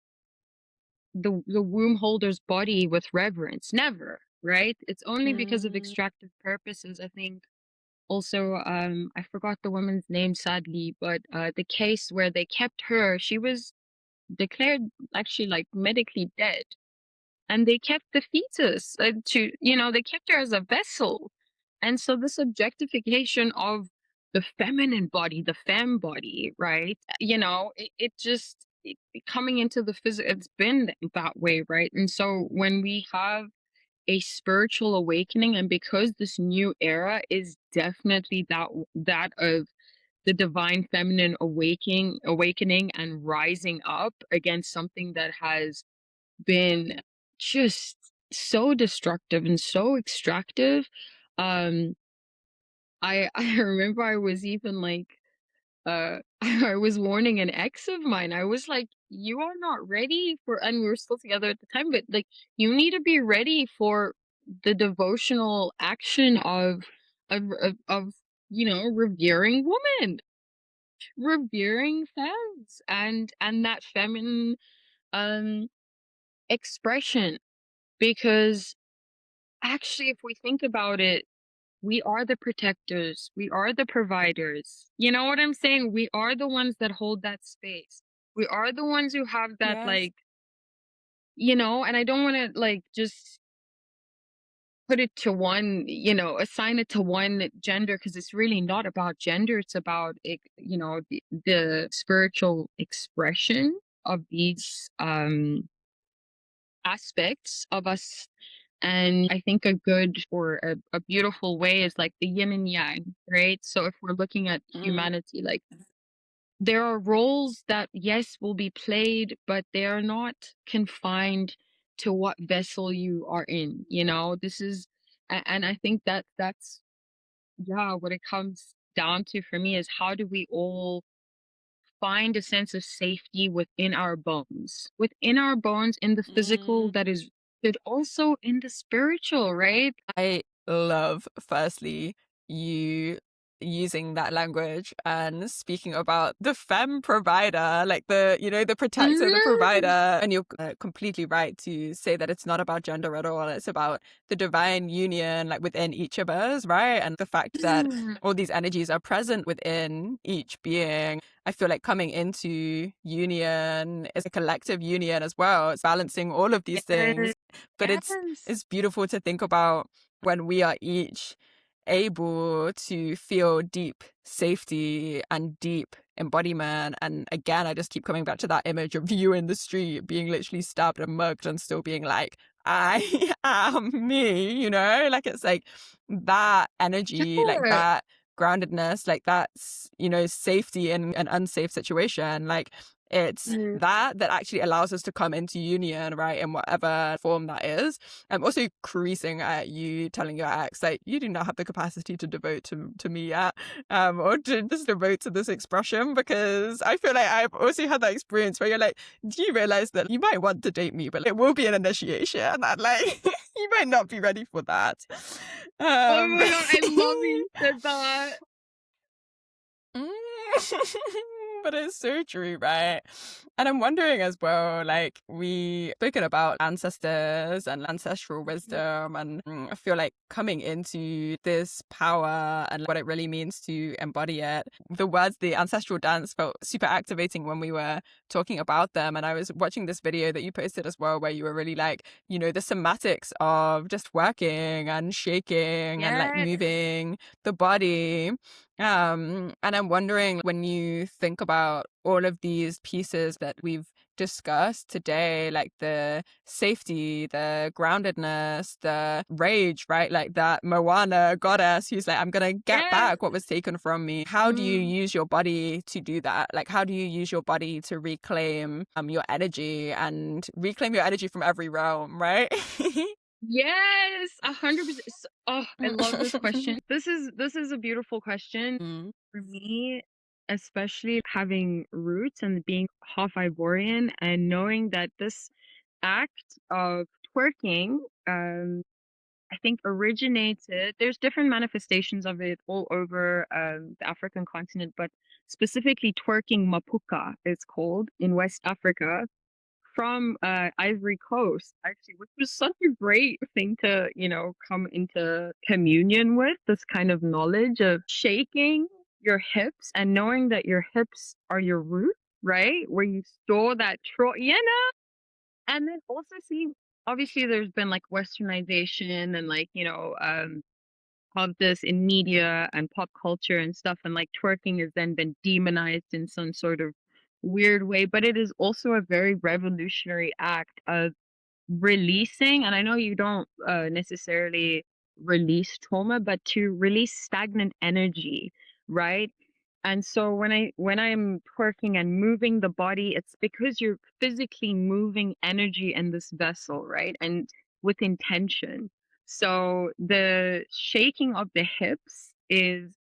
womb holder's body with reverence. Never, right? It's only because of Mm, extractive purposes. I think also, I forgot the woman's name sadly, but the case where they kept her, she was declared actually like medically dead, and they kept the fetus they kept her as a vessel. And so this objectification of the feminine body, the femme body, right? It just coming into the physical, it's been that way, right? And so when we have a spiritual awakening, and because this new era is definitely that of the divine feminine awakening and rising up against something that has been just so destructive and so extractive. um I remember I was even like I was warning an ex of mine. I was like, you are not ready for, and we were still together at the time, but like, you need to be ready for the devotional action of revering women, revering femmes, and that feminine um expression. Because actually, if we think about it, we are the protectors, we are the providers. You know what I'm saying? We are the ones that hold that space. We are the ones who have that, yes. like, and I don't want to like just put it to one, assign it to one gender, because it's really not about gender. It's about the spiritual expression of these aspects of us. And I think a good or a beautiful way is like the yin and yang, right? So if we're looking at Mm, humanity, like, there are roles that, yes, will be played, but they are not confined to what vessel you are in. This is, and I think that's yeah, what it comes down to for me is how do we all find a sense of safety within our bones, in the physical, Mm. that is, but also in the spiritual, right? I love, firstly, you using that language and speaking about the femme provider, like the protector, the provider. Mm, And you're completely right to say that it's not about gender at all. It's about the divine union, like within each of us, right? And the fact that mm, all these energies are present within each being. I feel like coming into union is a collective union as well. It's balancing all of these things. yes, But yes, it's beautiful to think about when we are each able to feel deep safety and deep embodiment. And again, I just keep coming back to that image of you in the street being literally stabbed and mugged and still being like, I am me, like it's like that energy, like yeah, that groundedness, like that's, safety in an unsafe situation. Like it's mm. that actually allows us to come into union, right, in whatever form that is. I'm also creasing at you telling your ex like you do not have the capacity to devote to me yet, or to just devote to this expression, because I feel like I've also had that experience where you're like, do you realize that you might want to date me, but it will be an initiation and like you might not be ready for that. Oh Um my God, I love you said that. Mm. But it's so true, right? And I'm wondering as well, like we spoken about ancestors and ancestral wisdom, and I feel like coming into this power and what it really means to embody it. The words, the ancestral dance felt super activating when we were talking about them. And I was watching this video that you posted as well, where you were really like, the somatics of just working and shaking and like Yes, moving the body. And I'm wondering, when you think about all of these pieces that we've discussed today, like the safety, the groundedness, the rage, right? Like that Moana goddess who's like, I'm gonna get yes. back what was taken from me. How do you Mm. use your body to do that? Like, how do you use your body to reclaim your energy and reclaim your energy from every realm, right? Yes, 100%. Oh, I love this question. This is a beautiful question Mm. for me, especially having roots and being half Ivorian and knowing that this act of twerking, I think originated. There's different manifestations of it all over the African continent, but specifically twerking mapuka, it's called in West Africa from Ivory Coast, actually, which was such a great thing to, come into communion with, this kind of knowledge of shaking your hips and knowing that your hips are your root, right? Where you store that and then also seeing, obviously, there's been like westernization and like, of this in media and pop culture and stuff, and like twerking has then been demonized in some sort of weird way, but it is also a very revolutionary act of releasing, and I know you don't necessarily release trauma, but to release stagnant energy, right? And so when I'm twerking and moving the body, it's because you're physically moving energy in this vessel, right? And with intention. So the shaking of the hips is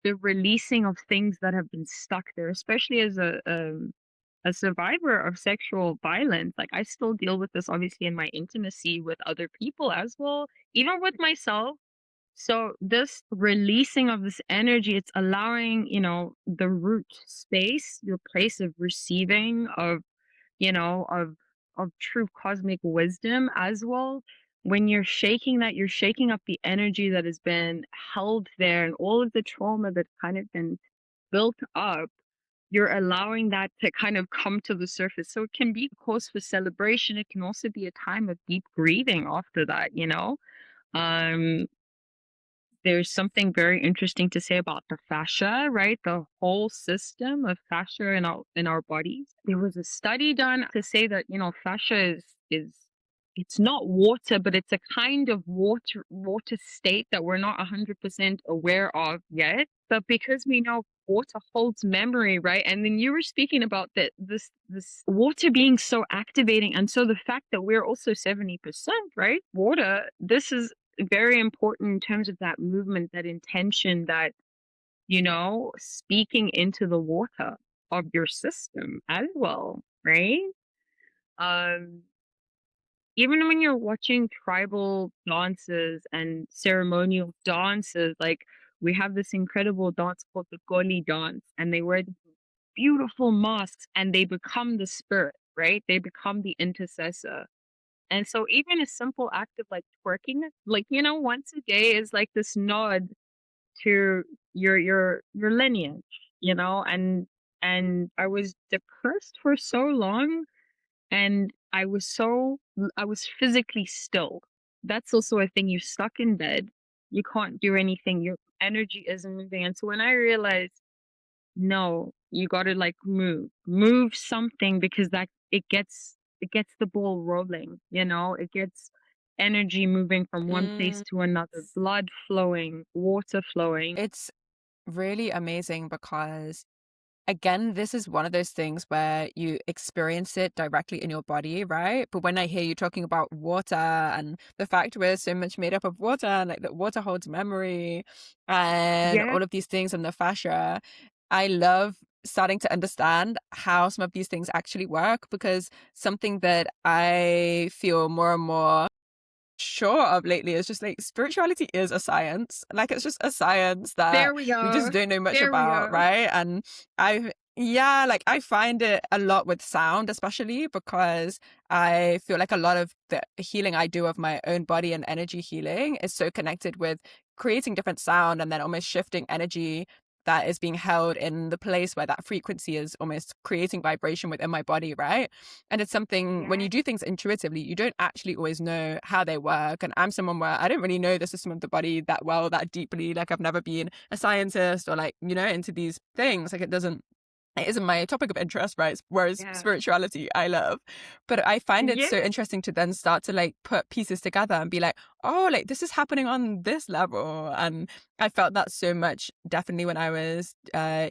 the releasing of things that have been stuck there, especially as a survivor of sexual violence. Like I still deal with this obviously in my intimacy with other people as well, even with myself. So this releasing of this energy, it's allowing, the root space, your place of receiving of, of true cosmic wisdom as well. When you're shaking that, you're shaking up the energy that has been held there and all of the trauma that's kind of been built up. You're allowing that to kind of come to the surface. So it can be a cause for celebration. It can also be a time of deep grieving after that. Um, there's something very interesting to say about the fascia, right? The whole system of fascia in our bodies. There was a study done to say that, fascia is it's not water, but it's a kind of water state that we're not 100% aware of yet. But because we know water holds memory, right? And then you were speaking about this water being so activating, and so the fact that we're also 70%, right? Water. This is very important in terms of that movement, that intention, that, speaking into the water of your system as well, right? Um, Even when you're watching tribal dances and ceremonial dances, like we have this incredible dance called the Goli dance, and they wear these beautiful masks and they become the spirit, right? They become the intercessor. And so even a simple act of like twerking, like, once a day is like this nod to your lineage, and I was depressed for so long, and I was physically still. That's also a thing. You're stuck in bed. You can't do anything. Your energy isn't moving. And so when I realized, no, you got to like move something, because that it gets the ball rolling, it gets energy moving from one place Mm. to another, blood flowing, water flowing. It's really amazing because, again, this is one of those things where you experience it directly in your body, right? But when I hear you talking about water and the fact we're so much made up of water, and like that water holds memory and Yeah, all of these things and the fascia, I love starting to understand how some of these things actually work, because something that I feel more and more sure of lately is just like spirituality is a science. Like it's just a science that there we we just go. don't know much There we about, go. right? And yeah, like I find it a lot with sound, especially because I feel like a lot of the healing I do of my own body and energy healing is so connected with creating different sound and then almost shifting energy that is being held in the place where that frequency is almost creating vibration within my body, right? And it's something, when Yeah. you do things intuitively, you don't actually always know how they work. And I'm someone where I don't really know the system of the body that well, that deeply. Like I've never been a scientist or like, into these things. Like it isn't my topic of interest, right? Whereas Yeah. spirituality, I love. But I find it so Yes. interesting to then start to like put pieces together and be like, oh, like this is happening on this level. And I felt that so much definitely when I was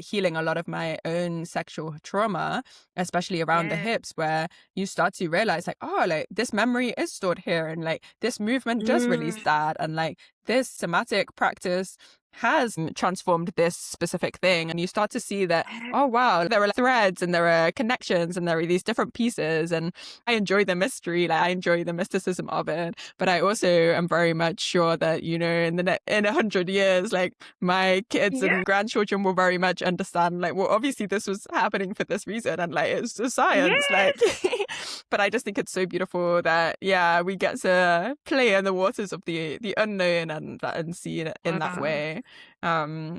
healing a lot of my own sexual trauma, especially around the Yeah. hips, where you start to realize like, oh, like this memory is stored here, and like this movement does release Mm. that, and like this somatic practice has transformed this specific thing. And you start to see that, oh wow, there are threads and there are connections and there are these different pieces, and I enjoy the mystery, like I enjoy the mysticism of it. But I also am very much sure that, in 100 years, like my kids Yeah. and grandchildren will very much understand, like, well, obviously this was happening for this reason, and like it's just science, like. Yes. But I just think it's so beautiful that, yeah, we get to play in the waters of the unknown and see it in that Wow. way,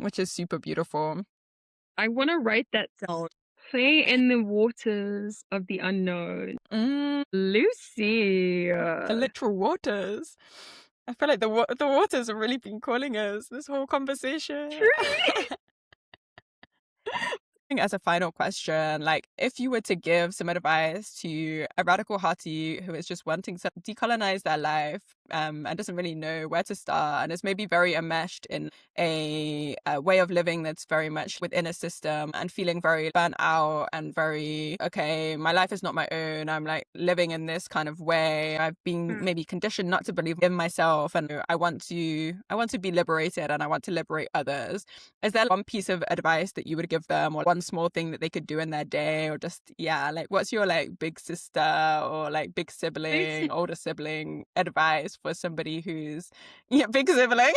which is super beautiful. I want to write that down. Play in the waters of the unknown. Mm, Lucy. the literal waters. I feel like the waters have really been calling us this whole conversation. Truly. As a final question, like if you were to give some advice to a radical hottie who is just wanting to decolonize their life, and doesn't really know where to start, and is maybe very enmeshed in a way of living that's very much within a system, and feeling very burnt out and very, okay, my life is not my own. I'm like living in this kind of way. I've been Mm. maybe conditioned not to believe in myself, and I want to be liberated, and I want to liberate others. Is there one piece of advice that you would give them, or one small thing that they could do in their day, or just, yeah, like what's your like big sister or like big sibling, Lucy. older sibling advice for somebody who's, yeah, big sibling,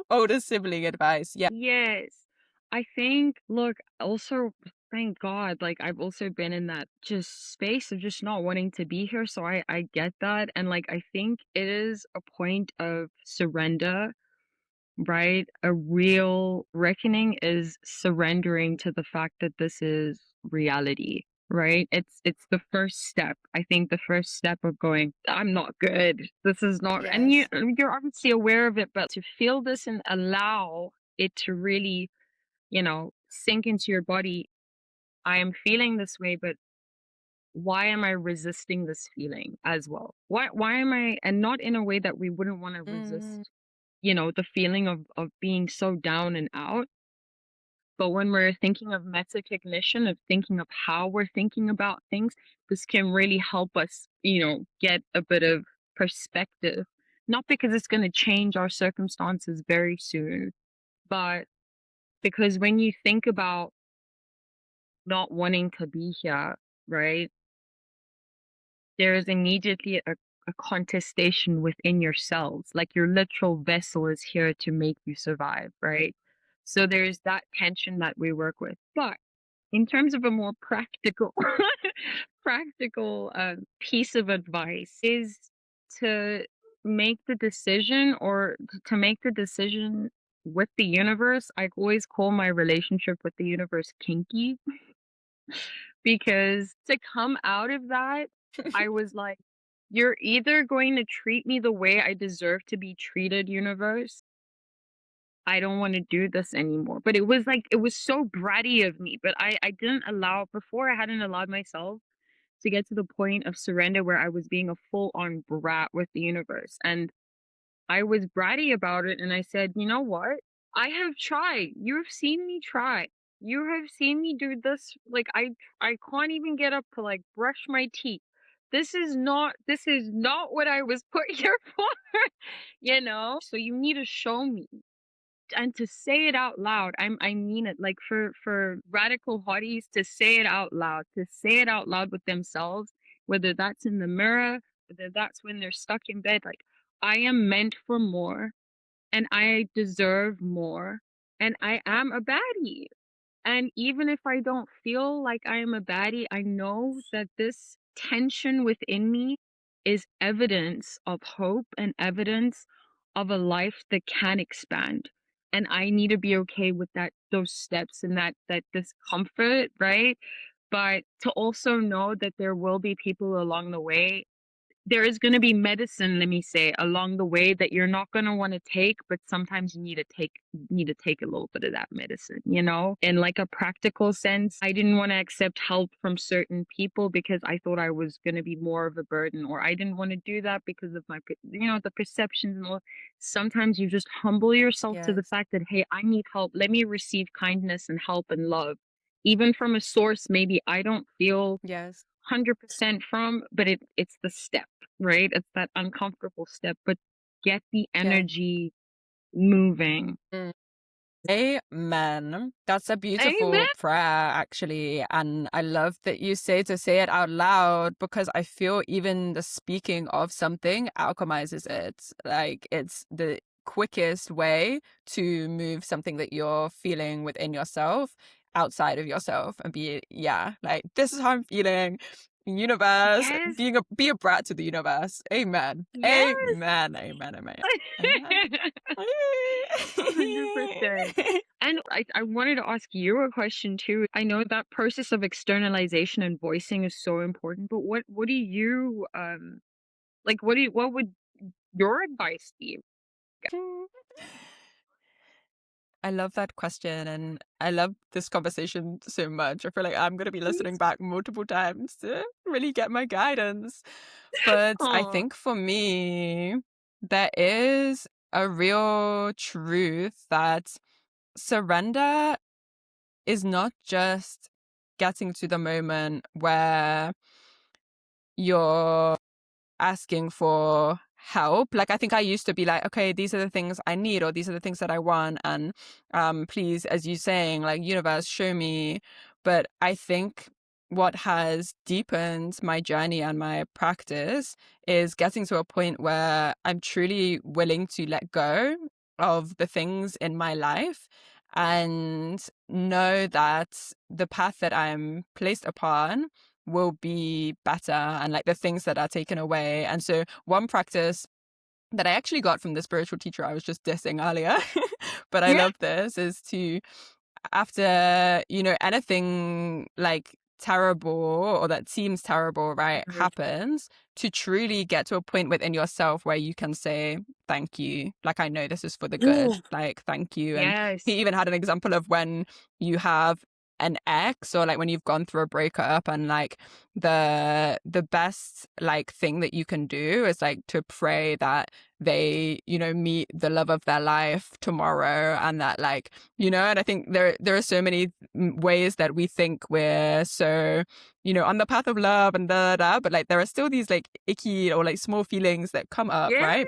older sibling advice? Yeah. Yes. I think, look, also, thank God, like, I've also been in that just space of just not wanting to be here. So I get that. And, like, I think it is a point of surrender, right? A real reckoning is surrendering to the fact that this is reality, right? It's the first step. I think the first step of going, I'm not good. This is not, and Yes. you're obviously aware of it, but to feel this and allow it to really, sink into your body. I am feeling this way, but why am I resisting this feeling as well? Why am I, and not in a way that we wouldn't want to Mm, resist, the feeling of being so down and out. But when we're thinking of metacognition, of thinking of how we're thinking about things, this can really help us, get a bit of perspective. not because it's going to change our circumstances very soon, but because when you think about not wanting to be here, right, there is immediately a contestation within yourselves. Like your literal vessel is here to make you survive, right? So there's that tension that we work with. But in terms of a more practical practical piece of advice is to make the decision, or to make the decision with the universe. I always call my relationship with the universe kinky, because to come out of that, I was like, you're either going to treat me the way I deserve to be treated, universe. I don't want to do this anymore. But it was like, it was so bratty of me. But I didn't allow, before I hadn't allowed myself to get to the point of surrender where I was being a full on brat with the universe. And I was bratty about it, and I said, you know what? I have tried. You've seen me try. You have seen me do this. Like I can't even get up to like brush my teeth. This is not what I was put here for, you know? So you need to show me, and to say it out loud. I mean it. Like for radical hotties, to say it out loud, to say it out loud with themselves, whether that's in the mirror, whether that's when they're stuck in bed. Like, I am meant for more, and I deserve more, and I am a baddie. And even if I don't feel like I am a baddie, I know that this tension within me is evidence of hope and evidence of a life that can expand. And I need to be okay with that, those steps, and that discomfort, right? But to also know that there will be people along the way, there is going to be medicine, let me say, along the way that you're not going to want to take, but sometimes you need to take a little bit of that medicine, you know? In like a practical sense, I didn't want to accept help from certain people because I thought I was going to be more of a burden, or I didn't want to do that because of my, you know, the perceptions and all. Sometimes you just humble yourself to the Yes. fact that, hey, I need help. Let me receive kindness and help and love, even from a source maybe I don't feel Yes. 100% from, but it's the step, right? It's that uncomfortable step, but get the Yes. energy moving. Mm. Amen. That's a beautiful Amen. prayer, actually. And I love that you say to say it out loud, because I feel even the speaking of something alchemizes it. Like, it's the quickest way to move something that you're feeling within yourself outside of yourself and be, yeah, like, this is how I'm feeling. Universe, Yes. be a brat to the universe. Amen. Yes. Amen. Amen. Amen. Amen. 100%. And I wanted to ask you a question too. I know that process of externalization and voicing is so important, but what do you like what would your advice be? I love that question, and I love this conversation so much. I feel like I'm going to be listening back multiple times to really get my guidance. But I Oh, think for me, there is a real truth that surrender is not just getting to the moment where you're asking for help. Like, I think I used to be like, okay, these are the things I need, or these are the things that I want, and please, as you saying, like, universe, show me. But I think what has deepened my journey and my practice is getting to a point where I'm truly willing to let go of the things in my life and know that the path that I'm placed upon will be better, and like the things that are taken away. And so one practice that I actually got from the spiritual teacher I was just dissing earlier, but I yeah. love this, is to, after, you know, anything like terrible or that seems terrible, right, Right. happens, to truly get to a point within yourself where you can say thank you, like, I know this is for the Ooh, good, like, thank you. And he yes. even had an example of when you have an ex, or like when you've gone through a breakup, and like the best like thing that you can do is like to pray that they, you know, meet the love of their life tomorrow, and that, like, you know. And I think there are so many ways that we think we're so, you know, on the path of love and da da da, but like there are still these like icky or like small feelings that come up, Yes. right?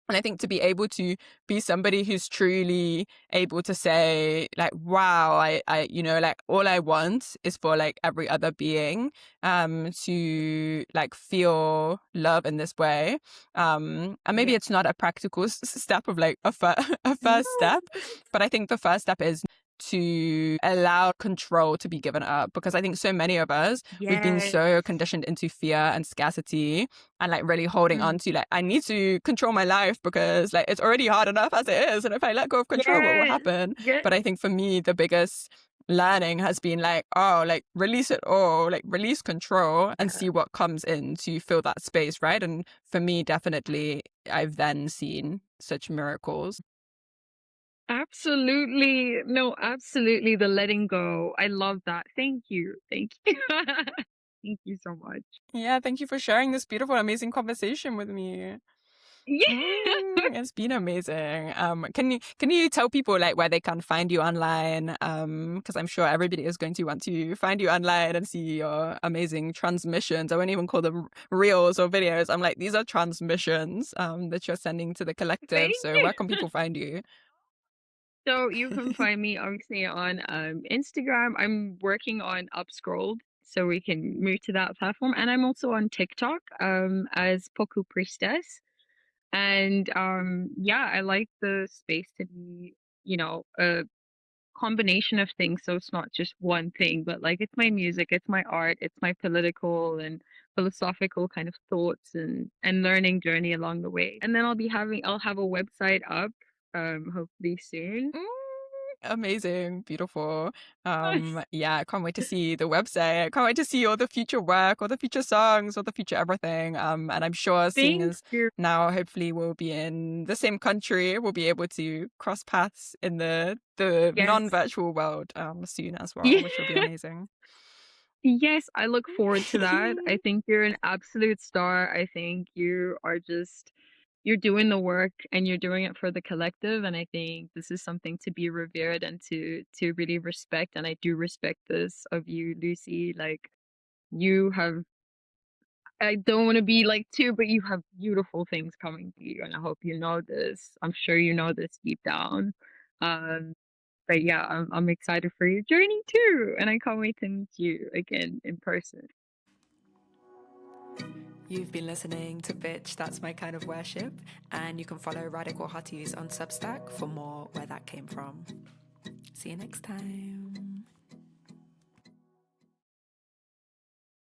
And I think to be able to be somebody who's truly able to say, like, wow, you know, like, all I want is for like every other being to like feel love in this way. And maybe Yeah. it's not a practical step of like a first step, but I think the first step is to allow control to be given up, because I think so many of us, we've been Yes. so conditioned into fear and scarcity, and like really holding on to like, I need to control my life because like it's already hard enough as it is, and if I let go of control, what will Yes. happen? Yes. But I think for me, the biggest learning has been like, oh, like release it all, like release control and see what comes in to fill that space, right? And for me, definitely, I've then seen such miracles. Absolutely. No, absolutely. The letting go. I love that. Thank you. Thank you. Thank you so much. Yeah, thank you for sharing this beautiful, amazing conversation with me. Yeah. It's been amazing. Can you tell people like where they can find you online? Because I'm sure everybody is going to want to find you online and see your amazing transmissions. I won't even call them reels or videos. I'm like, these are transmissions that you're sending to the collective. Thank So you. where can people find you? So you can find me obviously on Instagram. I'm working on Upscrolled, so we can move to that platform. And I'm also on TikTok as Poku Priestess. And yeah, I like the space to be, you know, a combination of things. So it's not just one thing, but like it's my music, it's my art, it's my political and philosophical kind of thoughts and learning journey along the way. And then I'll have a website up hopefully soon. Mm, amazing, beautiful. Yeah, I can't wait to see the website. I can't wait to see all the future work, all the future songs, all the future everything. And I'm sure, seeing Thank as you. now hopefully we'll be in the same country, we'll be able to cross paths in the Yes. non-virtual world soon as well, which will be amazing. Yes, I look forward to that. I think you're an absolute star. I think you're doing the work and you're doing it for the collective. And I think this is something to be revered and to really respect. And I do respect this of you, Lucy. Like you have I don't want to be like too, but you have beautiful things coming to you. And I hope you know this. I'm sure you know this deep down. Um but yeah, I'm excited for your journey too, and I can't wait to meet you again in person. You've been listening to Bitch, That's My Kind of Worship, and you can follow Radical Hotties on Substack for more where that came from. See you next time.